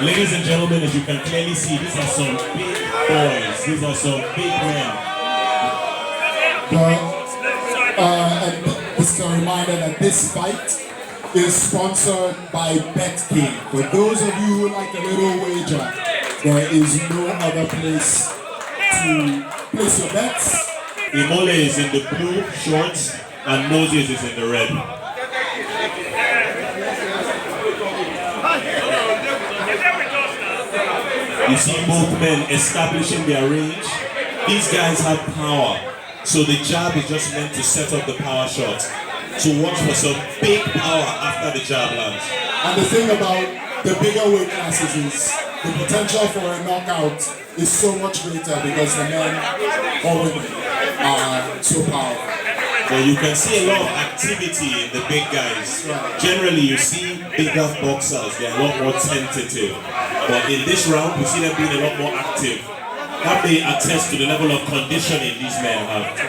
Ladies and gentlemen, as you can clearly see, these are some big boys. These are some big men. And just a reminder that this fight is sponsored by BetKing. For those of you who like a little wager, there is no other place to place your bets. IMOLE is in the blue shorts and Moses is in the red. You see both men establishing their range. These guys have power. So the jab is just meant to set up the power shot. So watch for some big power after the jab lands. And the thing about the bigger weight classes is the potential for a knockout is so much greater because the men or women are so powerful. Well, you can see a lot of activity in the big guys. Generally, you see bigger boxers, they're a lot more tentative. But in this round, we see them being a lot more active. That may attest to the level of conditioning these men have.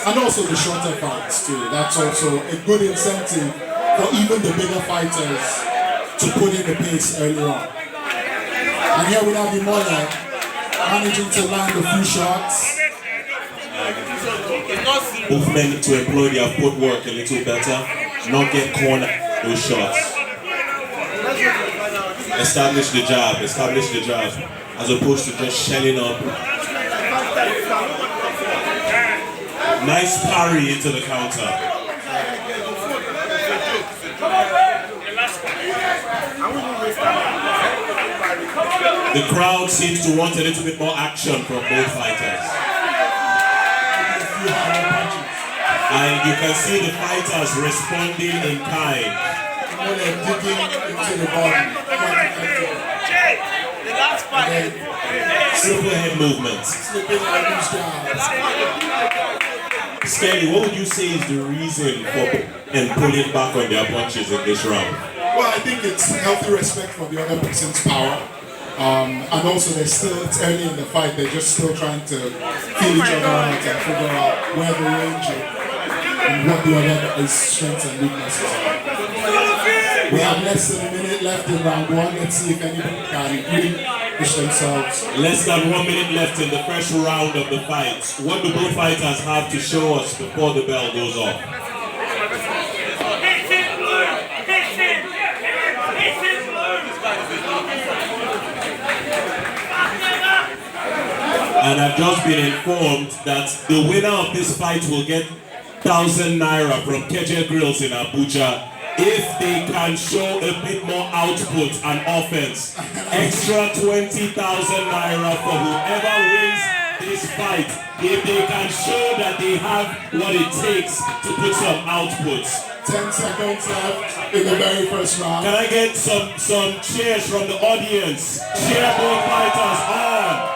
And also the shorter fights too. That's also a good incentive for even the bigger fighters to put in the pace early on. And here we have IMOLE managing to land a few shots. Both men need to employ their footwork a little better, not get cornered those shots. Establish the jab, as opposed to just shelling up. Nice parry into the counter. The crowd seems to want a little bit more action from both fighters. And you can see the fighters responding in kind. Digging into the body. The last fight. Simple head movements. Skelly, what would you say is the reason for pulling back on their punches in this round? Well, I think it's healthy respect for the other person's power. And also it's early in the fight, they're just still trying to feel each other out and figure out where the range is and what the other's strengths and weaknesses are. We have less than a minute left in round one. Let's see if anybody can really push themselves. Less than 1 minute left in the first round of the fight. What do both fighters have to show us before the bell goes off? And I've just been informed that the winner of this fight will get 1,000 naira from KJ Grills in Abuja if they can show a bit more output and offense. Extra 20,000 naira for whoever wins this fight if they can show that they have what it takes to put some outputs. 10 seconds left in the very first round. Can I get some cheers from the audience? Cheer both fighters on.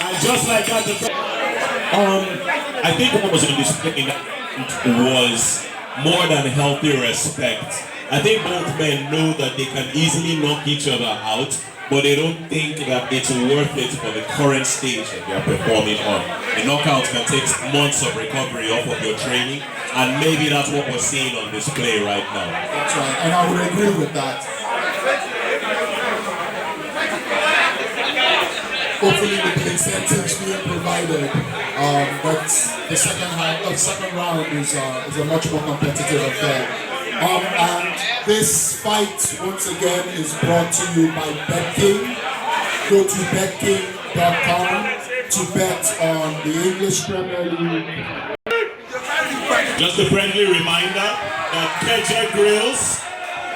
And just like that, I think what was on display in that was more than healthy respect. I think both men know that they can easily knock each other out, but they don't think that it's worth it for the current stage that they are performing on. A knockout can take months of recovery off of your training, and maybe that's what we're seeing on display right now. That's right, and I would agree with that. Hopefully with the incentives being provided, but the second round is a much more competitive affair. And this fight, once again, is brought to you by BetKing. Go to betking.com to bet on the English Premier League. Just a friendly reminder that KJ Grills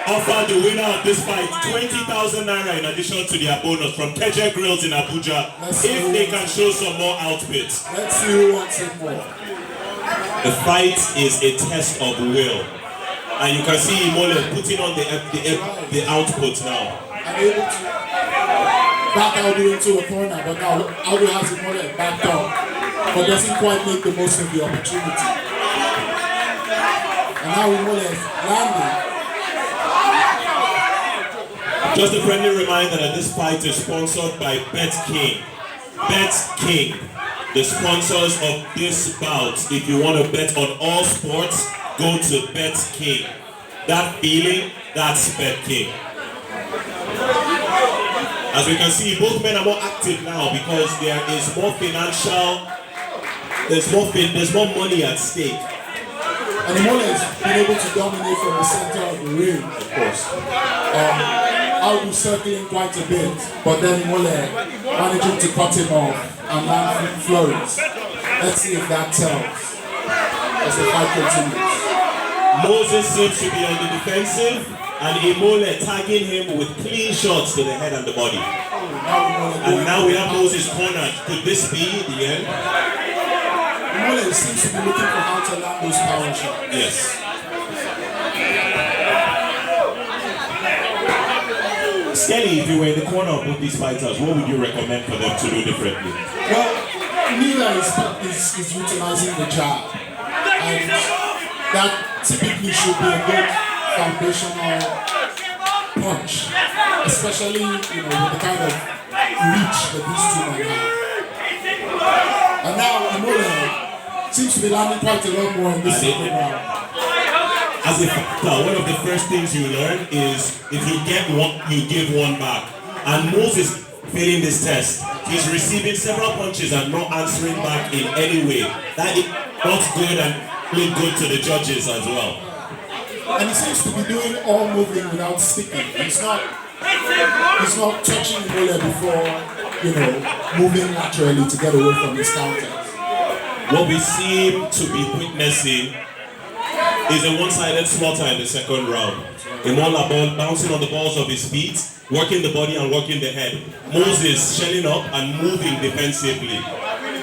offered the winner of this fight 20,000 naira in addition to their bonus from KJ Grills in Abuja if they can show some more output. Let's see who wants it more. The fight is a test of will. And you can see IMOLE putting on the output now. I'm able to back Audu into a corner, but now Audu has IMOLE backed up, but doesn't quite make the most of the opportunity. And now IMOLE is landing. Just a friendly reminder that this fight is sponsored by BetKing. BetKing, the sponsors of this bout. If you want to bet on all sports, go to BetKing. That feeling, that's BetKing. As we can see, both men are more active now because there is more financial, there's more money at stake. And IMOLE has been able to dominate from the center of the ring, Of course. Audu circling quite a bit, but then IMOLE managing to cut him off and land flurries. Let's see if that tells as the fight continues. Moses seems to be on the defensive, and IMOLE tagging him with clean shots to the head and the body. And now we have Moses cornered. Could this be the end? IMOLE seems to be looking for how to land those power shots. Yes. Skelly, if you were in the corner of both these fighters, what would you recommend for them to do differently? Well, neither is utilizing the jab. And that typically should be a good foundational punch. Especially, with the kind of reach that these two men have. And now IMOLE seems to be landing quite a lot more in this second round. As a fighter, one of the first things you learn is if you get one, you give one back. And Moses failing this test. He's receiving several punches and not answering back in any way. That is not good and look good to the judges as well. And he seems to be doing all moving without sticking. He's not touching IMOLE before, moving laterally to get away from his counters. What we seem to be witnessing is a one-sided slaughter in the second round. IMOLE bouncing on the balls of his feet, working the body and working the head. Moses shelling up and moving defensively.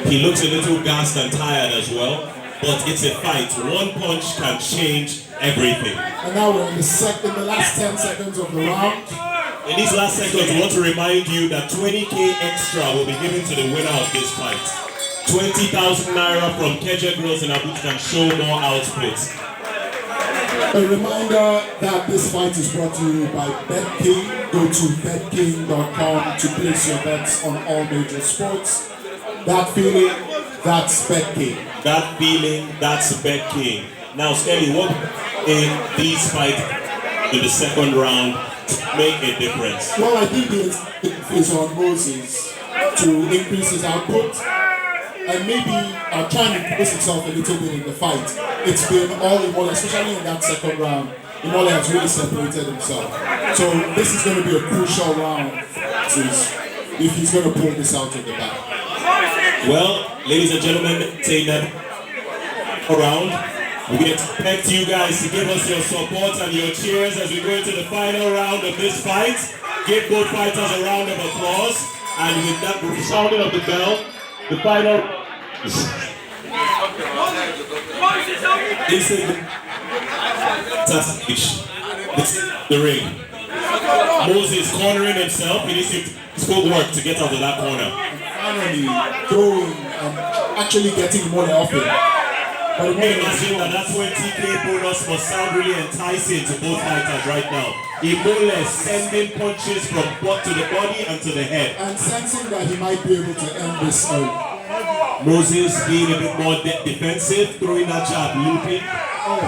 He looks a little gassed and tired as well, but it's a fight. One punch can change everything. And now we're in the last 10 seconds of the round. In these last seconds, we want to remind you that 20K extra will be given to the winner of this fight. 20,000 naira from Keje Girls in Abuja can show more outputs. A reminder that this fight is brought to you by BetKing. Go to betking.com to place your bets on all major sports. That feeling, that's BetKing. That feeling, that's BetKing. Now, Skelly, what in these fights in the second round make a difference? Well, I think it's on Moses to increase his output and maybe trying to place himself a little bit in the fight. It's been all IMOLE, especially in that second round. IMOLE has really separated himself. So this is going to be a crucial round if he's going to pull this out of the bag. Well, ladies and gentlemen, take that around. We expect you guys to give us your support and your cheers as we go into the final round of this fight. Give both fighters a round of applause. And with that, with the sounding of the bell, the final this is the ring. Moses cornering himself. He needs his footwork to get out of that corner. And finally throwing and actually getting IMOLE off him. But imagine that's when TK bonus must sound really enticing to both fighters right now. IMOLE sending punches from butt to the body and to the head. And sensing that he might be able to end this early. Moses being a bit more defensive, throwing that jab, looping. Oh,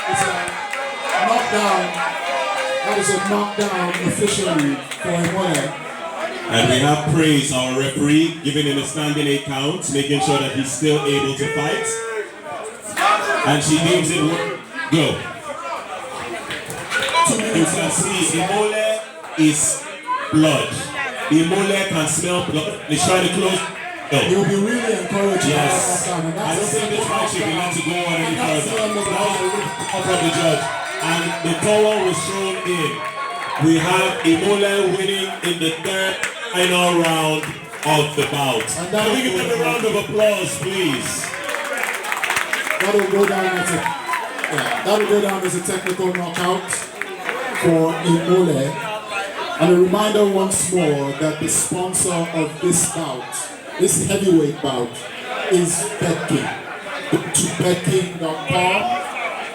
it's a knockdown. That is a knockdown officially for IMOLE. And we have praised our referee, giving him a standing 8 count, making sure that he's still able to fight. And she gives it go. You can see IMOLE is blood. IMOLE can smell blood. He's trying to close. No. You'll be really encouraged. Yes. I don't think this fight should be allowed to go on any further. Up from the judge. And the towel was thrown in. We have IMOLE winning in the third final round of the bout. Can we give them a round of applause, please? That'll go down as a technical knockout for IMOLE. And a reminder once more that the sponsor of this bout, this heavyweight bout, is BetKing. Go to betking.com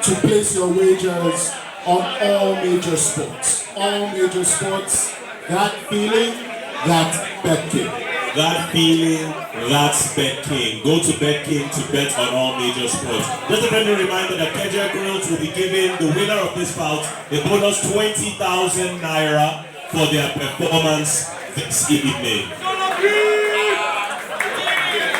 to place your wagers on all major sports. All major sports, that feeling, that's BetKing. That feeling, that's BetKing. Go to BetKing to bet on all major sports. Just a friendly reminder that Keje Girls will be giving the winner of this bout a bonus 20,000 naira for their performance this evening.